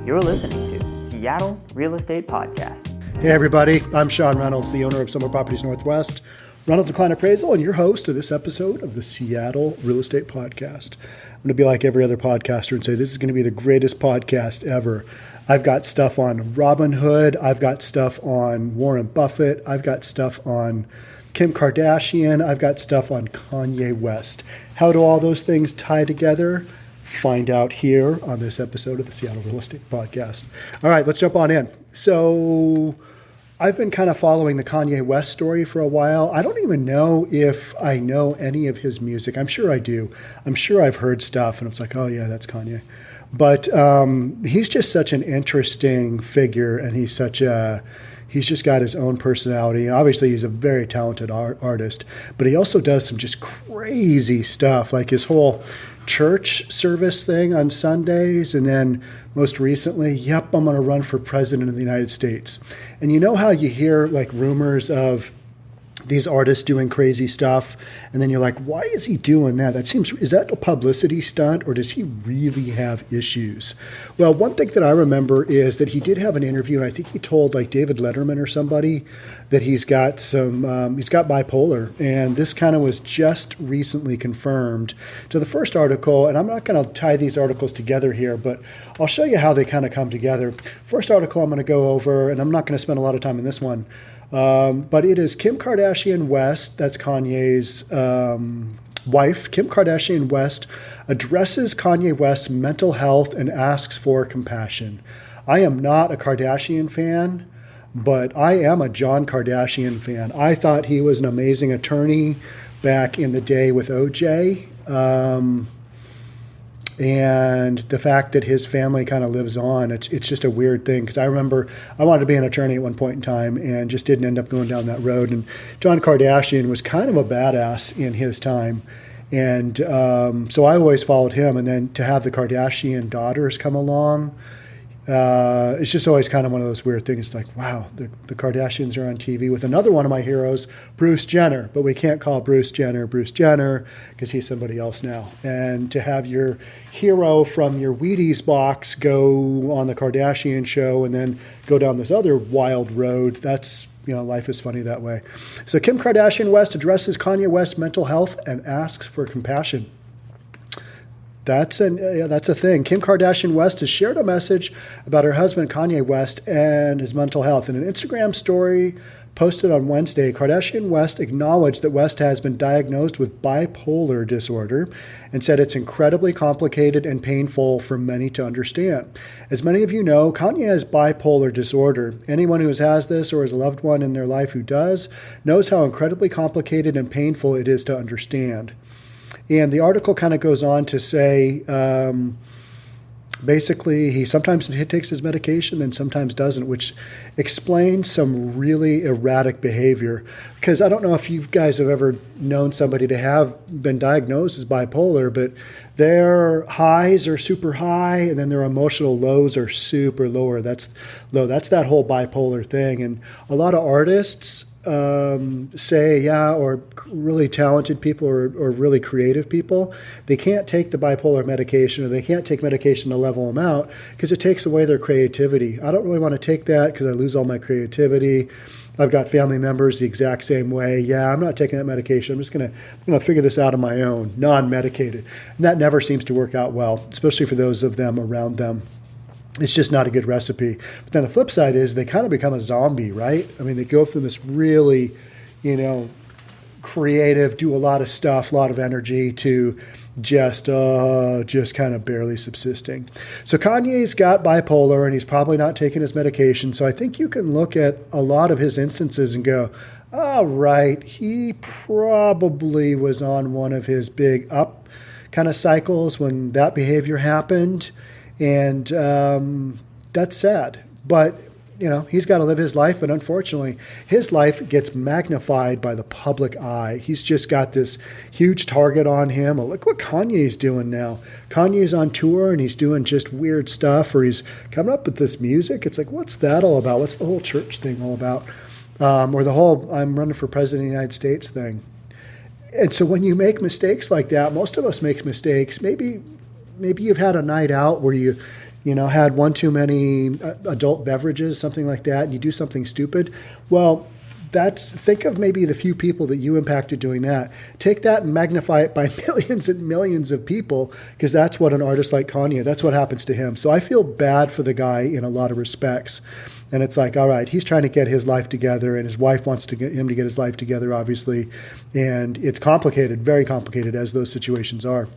You're listening to Seattle Real Estate Podcast. Hey everybody, I'm Sean Reynolds, the owner of Summer Properties Northwest, Reynolds & Klein Appraisal, and your host of this episode of the Seattle Real Estate Podcast. I'm going to be like every other podcaster and say this is going to be the greatest podcast ever. I've got stuff on Robinhood, I've got stuff on Warren Buffett, I've got stuff on Kim Kardashian, I've got stuff on Kanye West. How do all those things tie together? Find out here on this episode of the Seattle Real Estate Podcast. All right, let's jump on in. So I've been kind of following the Kanye West story for a while. I don't even know if I know any of his music. I'm sure I do. I'm sure I've heard stuff, and it's like, oh yeah, that's Kanye. But he's just such an interesting figure, and he's just got his own personality. Obviously, he's a very talented artist, but he also does some just crazy stuff, like his whole church service thing on Sundays, and then most recently, I'm going to run for president of the United States. And you know how you hear like rumors of these artists doing crazy stuff, and then you're like, why is he doing that? Is that a publicity stunt, or does he really have issues? Well, one thing that I remember is that he did have an interview, and I think he told like David Letterman or somebody that he's got bipolar, and this kind of was just recently confirmed. To the first article, and I'm not going to tie these articles together here, but I'll show you how they kind of come together. First article I'm going to go over, and I'm not going to spend a lot of time in this one, but it is Kim Kardashian West, that's Kanye's wife. Kim Kardashian West addresses Kanye West's mental health and asks for compassion. I am not a Kardashian fan, but I am a John Kardashian fan. I thought he was an amazing attorney back in the day with OJ. And the fact that his family kind of lives on, it's just a weird thing. Because I remember I wanted to be an attorney at one point in time and just didn't end up going down that road. And John Kardashian was kind of a badass in his time. And so I always followed him. And then to have the Kardashian daughters come along, it's just always kind of one of those weird things. It's like, wow, the Kardashians are on TV with another one of my heroes, Bruce Jenner. But we can't call Bruce Jenner because he's somebody else now. And to have your hero from your Wheaties box go on the Kardashian show and then go down this other wild road, that's, life is funny that way. So Kim Kardashian West addresses Kanye West's mental health and asks for compassion. That's a thing. Kim Kardashian West has shared a message about her husband, Kanye West, and his mental health. In an Instagram story posted on Wednesday, Kardashian West acknowledged that West has been diagnosed with bipolar disorder and said it's incredibly complicated and painful for many to understand. As many of you know, Kanye has bipolar disorder. Anyone who has this or has a loved one in their life who does knows how incredibly complicated and painful it is to understand. And the article kind of goes on to say, basically, he sometimes takes his medication and sometimes doesn't, which explains some really erratic behavior. Because I don't know if you guys have ever known somebody to have been diagnosed as bipolar, but their highs are super high and then their emotional lows are super lower. That's that whole bipolar thing. And a lot of artists or really talented people or really creative people, they can't take the bipolar medication, or they can't take medication to level them out because it takes away their creativity. I don't really want to take that because I lose all my creativity. I've got family members the exact same way. Yeah, I'm not taking that medication. I'm just going to figure this out on my own, non-medicated. And that never seems to work out well, especially for those of them around them. It's just not a good recipe. But then the flip side is they kind of become a zombie, right? I mean, they go through this really, creative, do a lot of stuff, a lot of energy to just kind of barely subsisting. So Kanye's got bipolar and he's probably not taking his medication. So I think you can look at a lot of his instances and go, all right, he probably was on one of his big up kind of cycles when that behavior happened. And that's sad. But, he's got to live his life. And unfortunately, his life gets magnified by the public eye. He's just got this huge target on him. Oh, look what Kanye's doing now. Kanye's on tour and he's doing just weird stuff, or he's coming up with this music. It's like, what's that all about? What's the whole church thing all about? Or the whole I'm running for president of the United States thing. And so when you make mistakes like that, most of us make mistakes. Maybe you've had a night out where you had one too many adult beverages, something like that, and you do something stupid, well, think of maybe the few people that you impacted doing that. Take that and magnify it by millions and millions of people, because that's what an artist like Kanye, that's what happens to him. So I feel bad for the guy in a lot of respects. And it's like, all right, he's trying to get his life together, and his wife wants him to get his life together, obviously. And it's complicated, very complicated, as those situations are.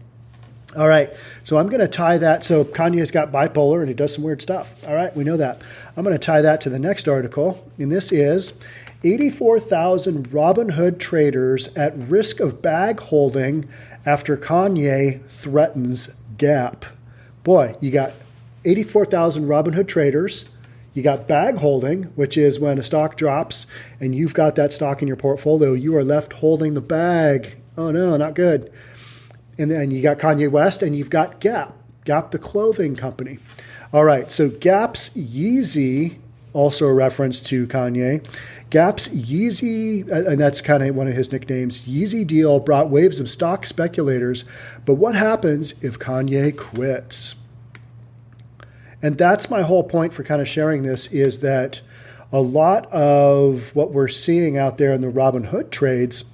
All right, so I'm going to tie that. So Kanye's got bipolar, and he does some weird stuff. All right, we know that. I'm going to tie that to the next article, and this is 84,000 Robinhood traders at risk of bag holding after Kanye threatens Gap. Boy, you got 84,000 Robinhood traders. You got bag holding, which is when a stock drops and you've got that stock in your portfolio, you are left holding the bag. Oh no, not good. And then you got Kanye West, and you've got Gap the clothing company. All right, so Gap's Yeezy, also a reference to Kanye. Gap's Yeezy, and that's kind of one of his nicknames, Yeezy deal brought waves of stock speculators. But what happens if Kanye quits? And that's my whole point for kind of sharing this, is that a lot of what we're seeing out there in the Robinhood trades,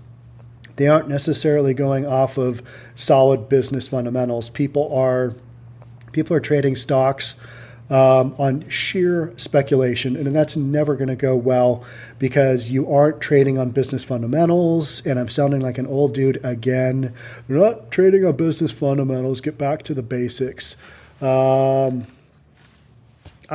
they aren't necessarily going off of solid business fundamentals. People are trading stocks on sheer speculation, and that's never going to go well, because you aren't trading on business fundamentals. And I'm sounding like an old dude again. You're not trading on business fundamentals. Get back to the basics. I'm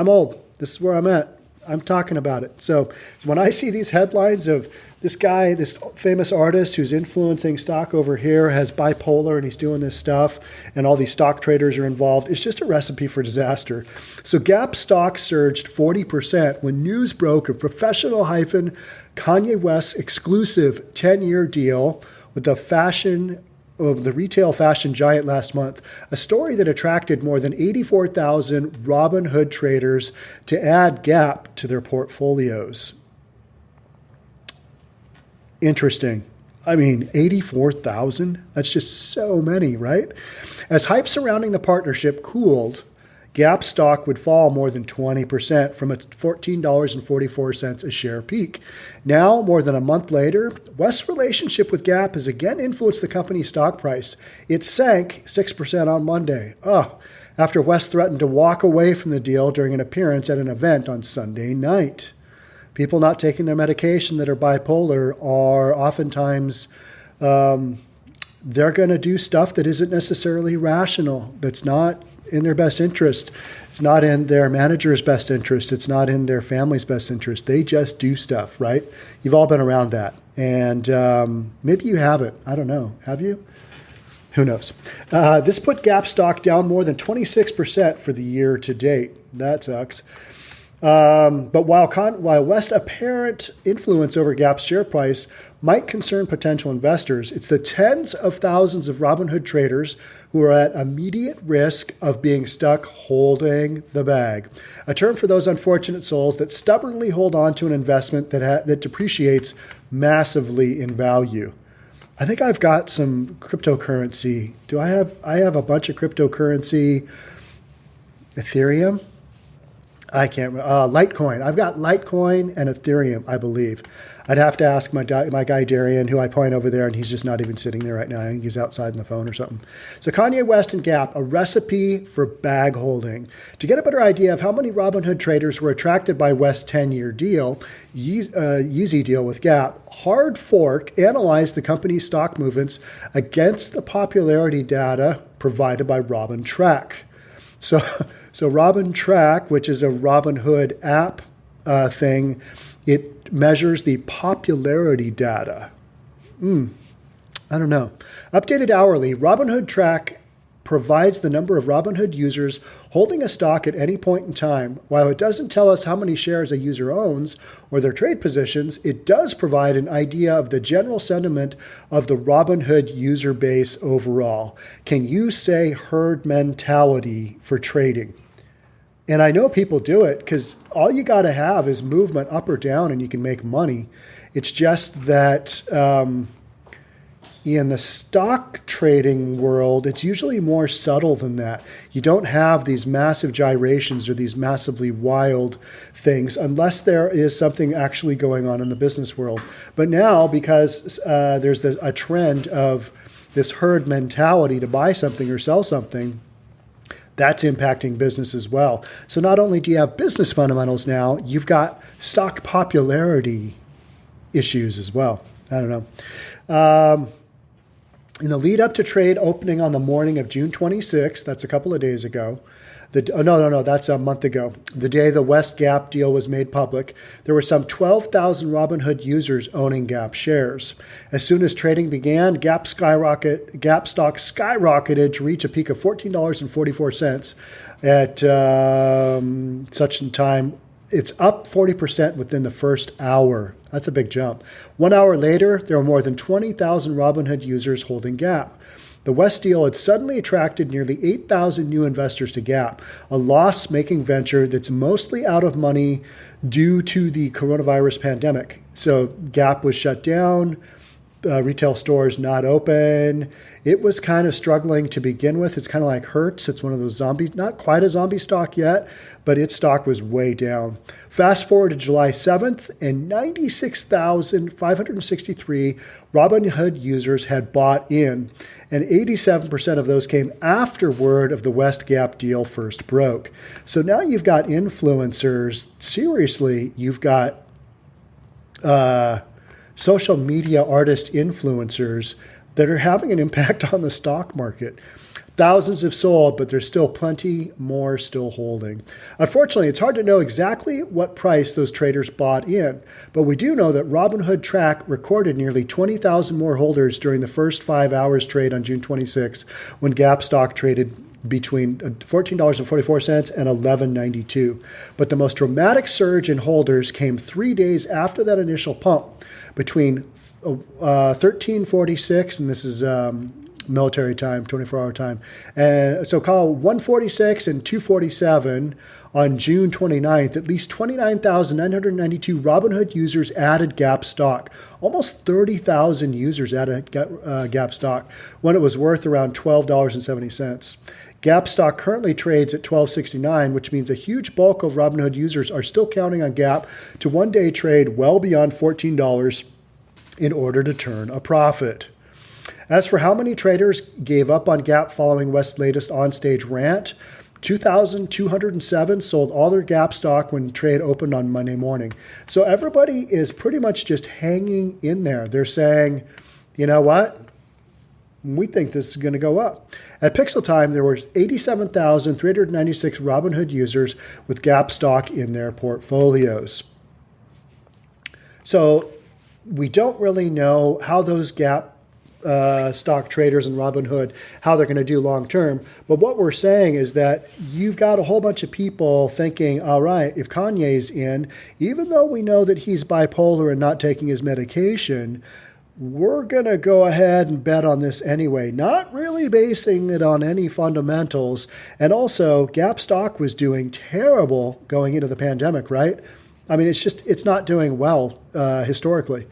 old. This is where I'm at. I'm talking about it. So when I see these headlines of this guy, this famous artist who's influencing stock over here, has bipolar and he's doing this stuff, and all these stock traders are involved, it's just a recipe for disaster. So Gap stock surged 40% when news broke of professional hyphen Kanye West exclusive 10-year deal with the retail fashion giant last month, a story that attracted more than 84,000 Robinhood traders to add Gap to their portfolios. Interesting. I mean, 84,000? That's just so many, right? As hype surrounding the partnership cooled, Gap stock would fall more than 20% from its $14.44 a share peak. Now, more than a month later, West's relationship with Gap has again influenced the company's stock price. It sank 6% on Monday. After West threatened to walk away from the deal during an appearance at an event on Sunday night. People not taking their medication that are bipolar are oftentimes, they're going to do stuff that isn't necessarily rational, that's not in their best interest. It's not in their manager's best interest. It's not in their family's best interest. They just do stuff, right? You've all been around that. And maybe you haven't. I don't know. Have you? Who knows? This put Gap stock down more than 26% for the year to date. That sucks. But while West's apparent influence over Gap's share price might concern potential investors, it's the tens of thousands of Robinhood traders who are at immediate risk of being stuck holding the bag, a term for those unfortunate souls that stubbornly hold on to an investment that depreciates massively in value. I think I've got some cryptocurrency. I have a bunch of cryptocurrency. Ethereum? I can't remember. Litecoin. I've got Litecoin and Ethereum, I believe. I'd have to ask my guy Darian, who I point over there, and he's just not even sitting there right now. I think he's outside on the phone or something. So Kanye West and Gap, a recipe for bag holding. To get a better idea of how many Robinhood traders were attracted by West's 10-year deal, Yeezy deal with Gap, Hard Fork analyzed the company's stock movements against the popularity data provided by RobinTrack. So RobinTrack, which is a Robinhood app thing, it measures the popularity data. I don't know. Updated hourly, Robinhood Track provides the number of Robinhood users holding a stock at any point in time. While it doesn't tell us how many shares a user owns or their trade positions, it does provide an idea of the general sentiment of the Robinhood user base overall. Can you say herd mentality for trading? And I know people do it because all you got to have is movement up or down and you can make money. It's just that in the stock trading world, it's usually more subtle than that. You don't have these massive gyrations or these massively wild things unless there is something actually going on in the business world. But now, because there's a trend of this herd mentality to buy something or sell something, that's impacting business as well. So not only do you have business fundamentals now, you've got stock popularity issues as well. I don't know. In the lead up to trade opening on the morning of June 26th, that's a couple of days ago. That's a month ago. The day the West Gap deal was made public, there were some 12,000 Robinhood users owning Gap shares. As soon as trading began, Gap stock skyrocketed to reach a peak of $14.44 at such a time. It's up 40% within the first hour. That's a big jump. 1 hour later, there were more than 20,000 Robinhood users holding Gap. The West deal had suddenly attracted nearly 8,000 new investors to Gap, a loss-making venture that's mostly out of money due to the coronavirus pandemic. So Gap was shut down, retail stores not open. It was kind of struggling to begin with. It's kind of like Hertz. It's one of those not quite a zombie stock yet, but its stock was way down. Fast forward to July 7th, and 96,563 Robinhood users had bought in, and 87% of those came after word of the West Gap deal first broke. So now you've got influencers. Seriously, you've got social media artist influencers that are having an impact on the stock market. Thousands have sold, but there's still plenty more still holding. Unfortunately, it's hard to know exactly what price those traders bought in, but we do know that Robinhood Track recorded nearly 20,000 more holders during the first 5 hours trade on June 26, when Gap stock traded between $14.44 and $11.92. But the most dramatic surge in holders came 3 days after that initial pump, between 13:46, and this is military time, 24-hour time, and so call 1:46 and 2:47 on June 29th. At least 29,992 Robinhood users added Gap stock. Almost 30,000 users added Gap stock when it was worth around $12.70. Gap stock currently trades at $12.69, which means a huge bulk of Robinhood users are still counting on Gap to one day trade well beyond $14 in order to turn a profit. As for how many traders gave up on Gap following West's latest onstage rant, 2,207 sold all their Gap stock when trade opened on Monday morning. So everybody is pretty much just hanging in there. They're saying, you know what? We think this is going to go up. At Pixel Time, there were 87,396 Robinhood users with Gap stock in their portfolios. So we don't really know how those Gap stock traders in Robinhood, how they're going to do long term. But what we're saying is that you've got a whole bunch of people thinking, all right, if Kanye's in, even though we know that he's bipolar and not taking his medication, we're going to go ahead and bet on this anyway, not really basing it on any fundamentals. And also, Gap stock was doing terrible going into the pandemic, right? I mean, it's not doing well historically.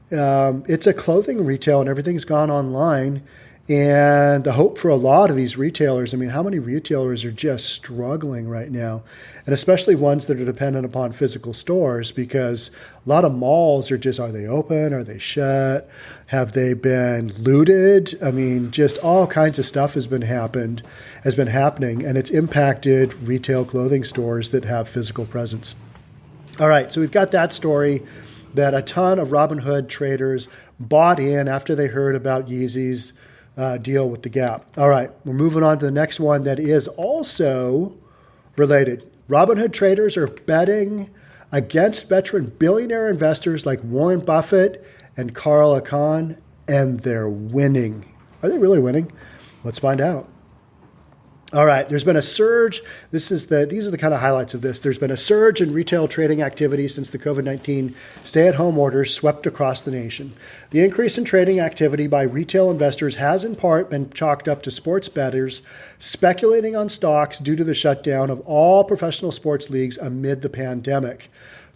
It's a clothing retail and everything's gone online. And the hope for a lot of these retailers, I mean, how many retailers are just struggling right now? And especially ones that are dependent upon physical stores, because a lot of malls are just, are they open? Are they shut? Have they been looted? I mean, just all kinds of stuff has been happening, and it's impacted retail clothing stores that have physical presence. All right, so we've got that story that a ton of Robinhood traders bought in after they heard about Yeezy's deal with the Gap. All right, we're moving on to the next one that is also related. Robinhood traders are betting against veteran billionaire investors like Warren Buffett and Carl Icahn, and they're winning. Are they really winning? Let's find out. All right, there's been a surge. These are the kind of highlights of this. There's been a surge in retail trading activity since the COVID-19 stay-at-home orders swept across the nation. The increase in trading activity by retail investors has in part been chalked up to sports bettors speculating on stocks due to the shutdown of all professional sports leagues amid the pandemic.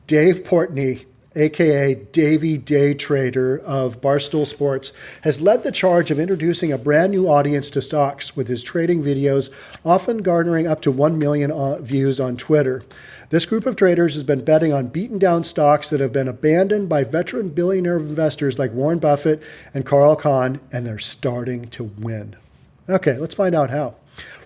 Dave Portnoy aka Davey Day Trader of Barstool Sports, has led the charge of introducing a brand new audience to stocks with his trading videos, often garnering up to 1 million views on Twitter. This group of traders has been betting on beaten down stocks that have been abandoned by veteran billionaire investors like Warren Buffett and Carl Icahn, and they're starting to win. Okay, let's find out how.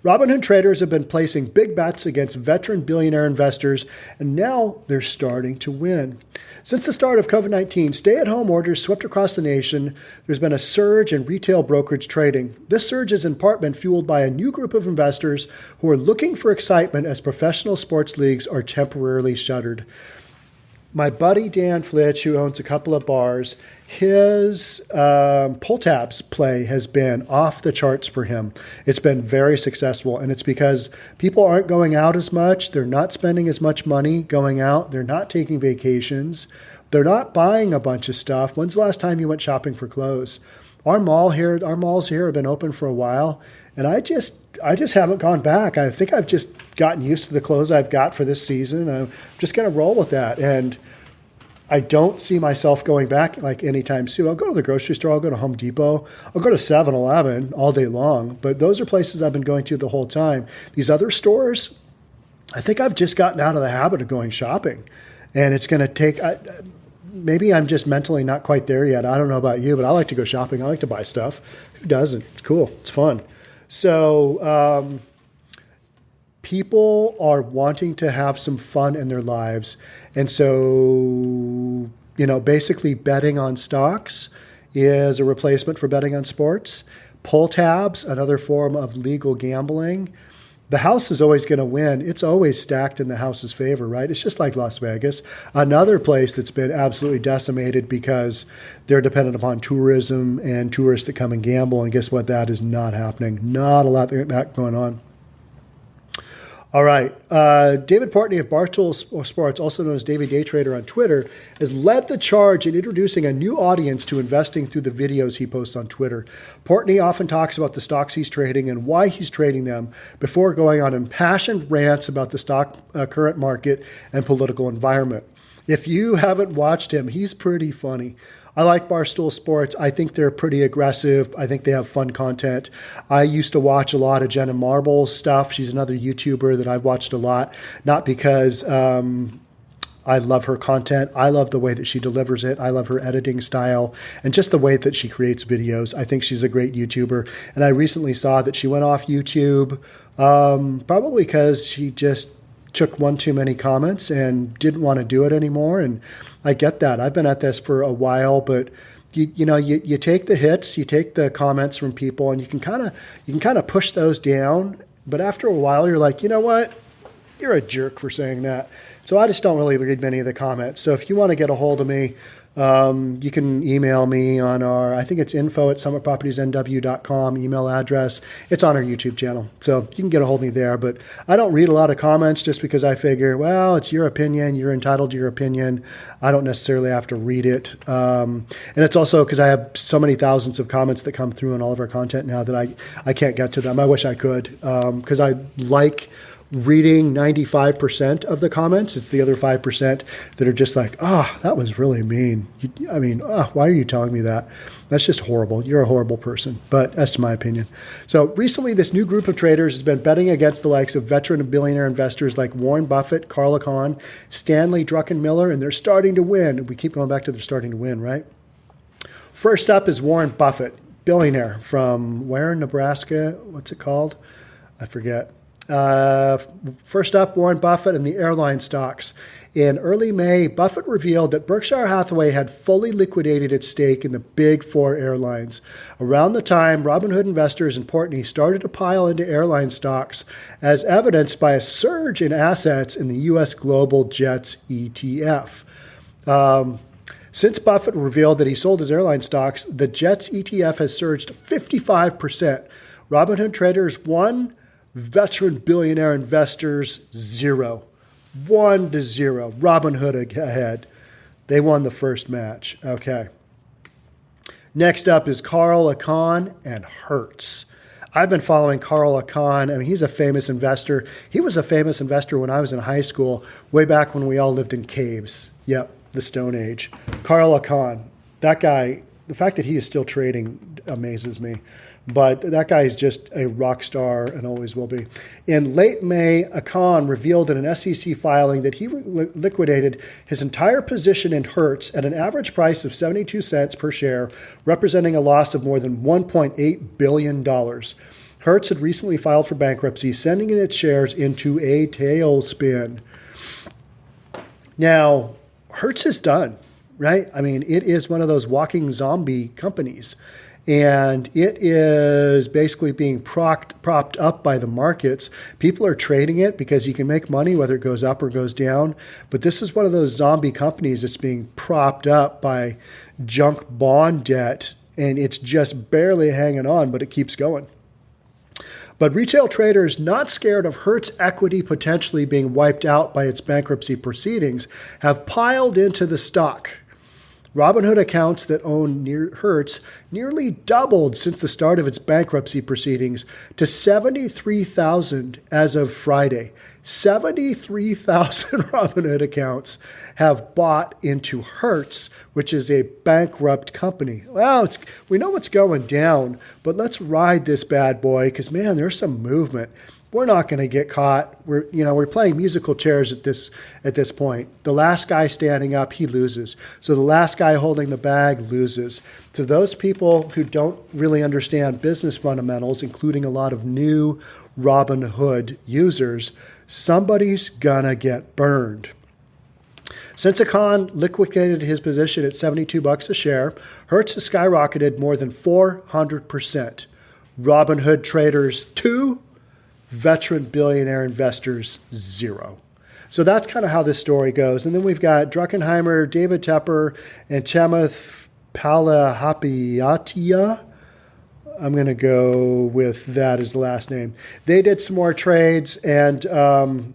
Robinhood traders have been placing big bets against veteran billionaire investors, and now they're starting to win. Since the start of COVID-19, stay-at-home orders swept across the nation. There's been a surge in retail brokerage trading. This surge has in part been fueled by a new group of investors who are looking for excitement as professional sports leagues are temporarily shuttered. My buddy Dan Flitch, who owns a couple of bars, his pull tabs play has been off the charts for him. It's been very successful, and it's because people aren't going out as much. They're not spending as much money going out. They're not taking vacations. They're not buying a bunch of stuff. When's the last time you went shopping for clothes? Our malls here have been open for a while, and I just haven't gone back. I think I've just gotten used to the clothes I've got for this season. I'm just going to roll with that. And I don't see myself going back like anytime soon. I'll go to the grocery store. I'll go to Home Depot. I'll go to 7-Eleven all day long. But those are places I've been going to the whole time. These other stores, I think I've just gotten out of the habit of going shopping. And it's going to take, maybe I'm just mentally not quite there yet. I don't know about you, but I like to go shopping. I like to buy stuff. Who doesn't? It's cool. It's fun. So people are wanting to have some fun in their lives. And so, basically betting on stocks is a replacement for betting on sports. Pull tabs, another form of legal gambling. The house is always going to win. It's always stacked in the house's favor, right? It's just like Las Vegas. Another place that's been absolutely decimated because they're dependent upon tourism and tourists that come and gamble. And guess what? That is not happening. Not a lot of that going on. All right. David Portney of Barstool Sports, also known as David Day Trader on Twitter, has led the charge in introducing a new audience to investing through the videos he posts on Twitter. Portney often talks about the stocks he's trading and why he's trading them before going on impassioned rants about the stock current market and political environment. If you haven't watched him, he's pretty funny. I like Barstool Sports. I think they're pretty aggressive. I think they have fun content. I used to watch a lot of Jenna Marbles stuff. She's another YouTuber that I've watched a lot, not because I love her content. I love the way that she delivers it. I love her editing style and just the way that she creates videos. I think she's a great YouTuber. And I recently saw that she went off YouTube probably because she just took one too many comments and didn't want to do it anymore. And I get that. I've been at this for a while, but you take the hits, you take the comments from people, and you can kind of push those down. But after a while, you're like, you know what? You're a jerk for saying that. So I just don't really read many of the comments. So if you want to get a hold of me, you can email me on I think it's info@summitpropertiesnw.com email address. It's on our YouTube channel. So you can get a hold of me there. But I don't read a lot of comments just because I figure, well, it's your opinion. You're entitled to your opinion. I don't necessarily have to read it. And it's also because I have so many thousands of comments that come through on all of our content now that I can't get to them. I wish I could because I like reading 95% of the comments. It's the other 5% that are just like, that was really mean. Why are you telling me that? That's just horrible. You're a horrible person. But that's my opinion. So recently, this new group of traders has been betting against the likes of veteran and billionaire investors like Warren Buffett, Carl Icahn, Stanley Druckenmiller, and they're starting to win. We keep going back to they're starting to win, right? First up is Warren Buffett, billionaire from where in Nebraska? What's it called? I forget. First up, Warren Buffett and the airline stocks. In early May, Buffett revealed that Berkshire Hathaway had fully liquidated its stake in the big four airlines. Around the time, Robinhood investors in Portney started to pile into airline stocks, as evidenced by a surge in assets in the U.S. Global Jets ETF. Since Buffett revealed that he sold his airline stocks, the Jets ETF has surged 55%. Robinhood traders 1, veteran billionaire investors 0. 1-0. Robinhood ahead. They won the first match. Okay. Next up is Carl Icahn and Hertz. I've been following Carl Icahn. I mean, he's a famous investor. He was a famous investor when I was in high school, way back when we all lived in caves. Yep. the Stone Age. Carl Icahn, that guy, the fact that he is still trading amazes me. But that guy is just a rock star and always will be. In late May, Icahn revealed in an SEC filing that he liquidated his entire position in Hertz at an average price of 72 cents per share, representing a loss of more than $1.8 billion. Hertz had recently filed for bankruptcy, sending its shares into a tailspin. Now, Hertz is done, right? I mean, it is one of those walking zombie companies. And it is basically being propped up by the markets. People are trading it because you can make money whether it goes up or goes down. But this is one of those zombie companies that's being propped up by junk bond debt. And it's just barely hanging on, but it keeps going. But retail traders not scared of Hertz equity potentially being wiped out by its bankruptcy proceedings have piled into the stock. Robinhood accounts that own Hertz nearly doubled since the start of its bankruptcy proceedings to 73,000 as of Friday. 73,000 Robinhood accounts have bought into Hertz, which is a bankrupt company. Well, we know what's going down, but let's ride this bad boy because, man, there's some movement. We're not going to get caught. We're playing musical chairs at this point. The last guy standing up, he loses. So the last guy holding the bag loses. To those people who don't really understand business fundamentals, including a lot of new Robinhood users, somebody's gonna get burned. Since Icahn liquidated his position at $72 a share, Hertz has skyrocketed more than 400%. Robinhood traders 2, veteran billionaire investors 0. So that's kind of how this story goes. And then we've got Druckenheimer, David Tepper, and Chamath Palihapitiya. I'm going to go with that as the last name. They did some more trades, and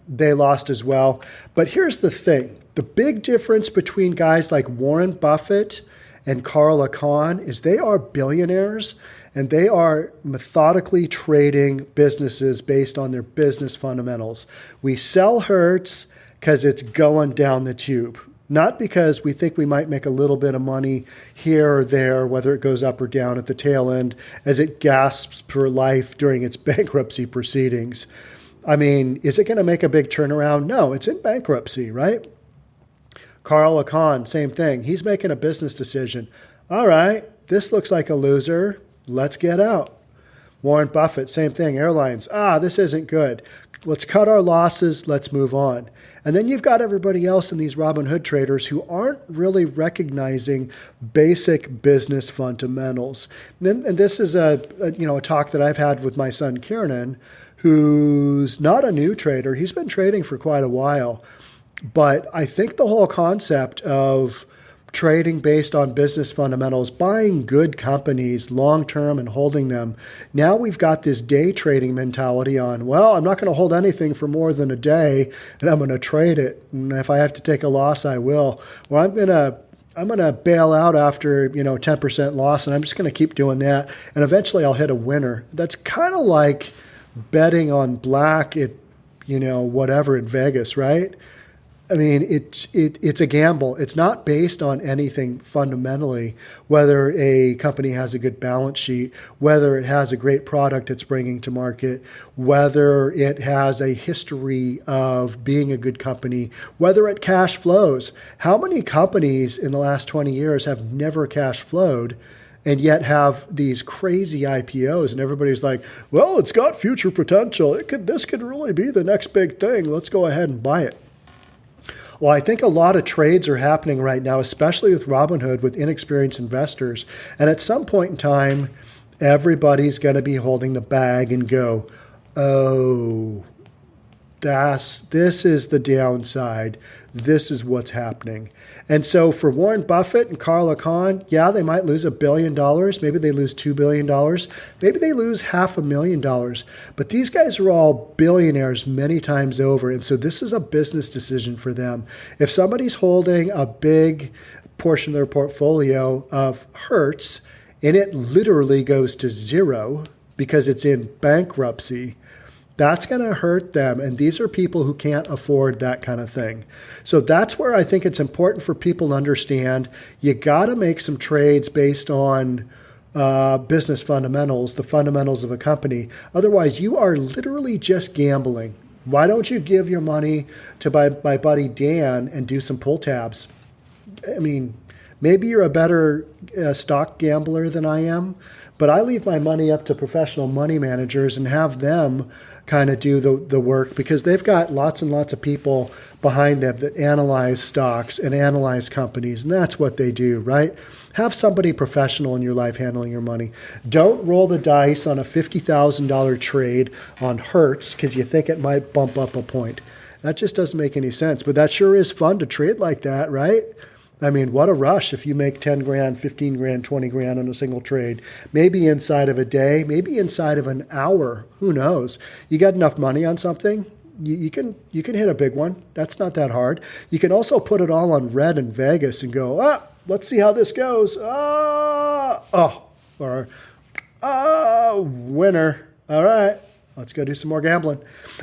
they lost as well. But here's the thing. The big difference between guys like Warren Buffett and Carl Icahn is they are billionaires, and they are methodically trading businesses based on their business fundamentals. We sell Hertz because it's going down the tube, not because we think we might make a little bit of money here or there, whether it goes up or down at the tail end as it gasps for life during its bankruptcy proceedings. I mean, is it going to make a big turnaround? No, it's in bankruptcy, right? Carl Icahn, same thing. He's making a business decision. All right, this looks like a loser. Let's get out. Warren Buffett, same thing. Airlines, this isn't good. Let's cut our losses. Let's move on. And then you've got everybody else in these Robinhood traders who aren't really recognizing basic business fundamentals. And this is a talk that I've had with my son Kieran, who's not a new trader. He's been trading for quite a while. But I think the whole concept of trading based on business fundamentals, buying good companies long-term and holding them. Now we've got this day trading mentality on, well, I'm not going to hold anything for more than a day and I'm going to trade it. And if I have to take a loss, I will. Well, I'm going to bail out after, 10% loss and I'm just going to keep doing that. And eventually I'll hit a winner. That's kind of like betting on black at, whatever in Vegas, right? I mean, it's a gamble. It's not based on anything fundamentally, whether a company has a good balance sheet, whether it has a great product it's bringing to market, whether it has a history of being a good company, whether it cash flows. How many companies in the last 20 years have never cash flowed and yet have these crazy IPOs? And everybody's like, well, it's got future potential. This could really be the next big thing. Let's go ahead and buy it. Well, I think a lot of trades are happening right now, especially with Robinhood, with inexperienced investors. And at some point in time, everybody's going to be holding the bag and go, oh, this is the downside. This is what's happening. And so for Warren Buffett and Carl Icahn, yeah, they might lose $1 billion. Maybe they lose $2 billion. Maybe they lose $500,000. But these guys are all billionaires many times over. And so this is a business decision for them. If somebody's holding a big portion of their portfolio of Hertz and it literally goes to zero because it's in bankruptcy, that's going to hurt them. And these are people who can't afford that kind of thing. So that's where I think it's important for people to understand you got to make some trades based on business fundamentals, the fundamentals of a company. Otherwise, you are literally just gambling. Why don't you give your money to my buddy Dan and do some pull tabs? I mean, maybe you're a better stock gambler than I am, but I leave my money up to professional money managers and have them kind of do the work, because they've got lots and lots of people behind them that analyze stocks and analyze companies, and that's what they do, right? Have somebody professional in your life handling your money. Don't roll the dice on a $50,000 trade on Hertz because you think it might bump up a point. That just doesn't make any sense, but that sure is fun to trade like that, right? I mean, what a rush if you make 10 grand, 15 grand, 20 grand on a single trade, maybe inside of a day, maybe inside of an hour, who knows? You got enough money on something, you can hit a big one. That's not that hard. You can also put it all on red in Vegas and go, let's see how this goes. Winner. All right. Let's go do some more gambling.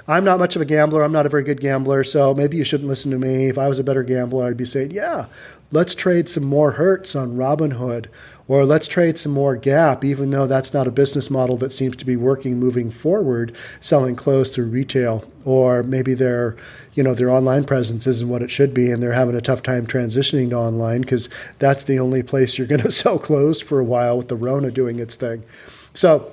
I'm not much of a gambler. I'm not a very good gambler, so maybe you shouldn't listen to me. If I was a better gambler, I'd be saying, yeah, let's trade some more Hertz on Robinhood, or let's trade some more Gap, even though that's not a business model that seems to be working moving forward, selling clothes through retail, or maybe their online presence isn't what it should be, and they're having a tough time transitioning to online because that's the only place you're going to sell clothes for a while with the Rona doing its thing. So,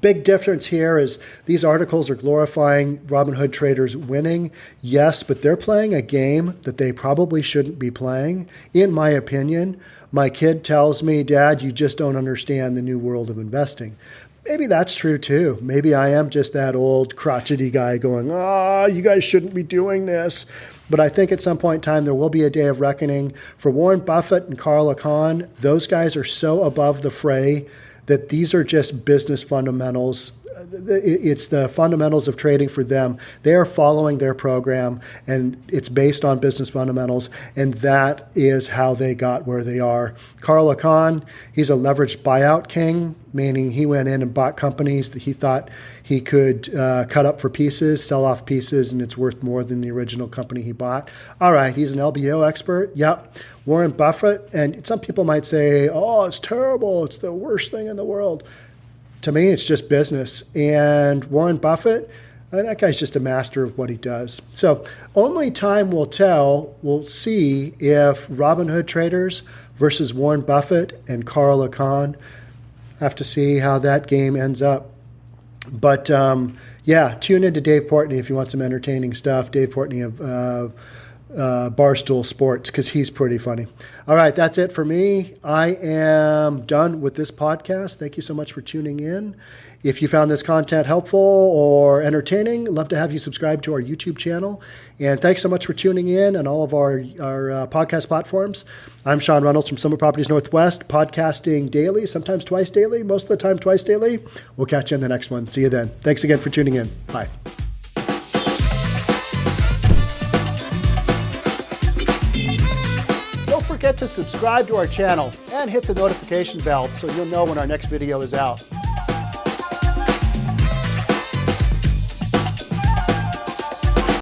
big difference here is these articles are glorifying Robinhood traders winning. Yes, but they're playing a game that they probably shouldn't be playing. In my opinion, my kid tells me, Dad, you just don't understand the new world of investing. Maybe that's true too. Maybe I am just that old crotchety guy going, you guys shouldn't be doing this. But I think at some point in time, there will be a day of reckoning. For Warren Buffett and Carl Icahn, those guys are so above the fray that these are just business fundamentals. It's the fundamentals of trading for them. They are following their program, and it's based on business fundamentals, and that is how they got where they are. Carl Icahn, he's a leveraged buyout king, meaning he went in and bought companies that he thought he could cut up for pieces, sell off pieces, and it's worth more than the original company he bought. All right, he's an LBO expert. Yep. Warren Buffett, and some people might say, it's terrible. It's the worst thing in the world. To me, it's just business. And Warren Buffett, that guy's just a master of what he does. So only time will tell. We'll see if Robinhood traders versus Warren Buffett and Carl Icahn, have to see how that game ends up. But tune into Dave Portnoy if you want some entertaining stuff. Dave Portnoy of Barstool Sports, because he's pretty funny. All right, that's it for me. I am done with this podcast. Thank you so much for tuning in. If you found this content helpful or entertaining, I'd love to have you subscribe to our YouTube channel. And thanks so much for tuning in on all of our podcast platforms. I'm Sean Reynolds from Summer Properties Northwest, podcasting daily, sometimes twice daily, most of the time twice daily. We'll catch you in the next one. See you then. Thanks again for tuning in. Bye. Don't forget to subscribe to our channel and hit the notification bell so you'll know when our next video is out.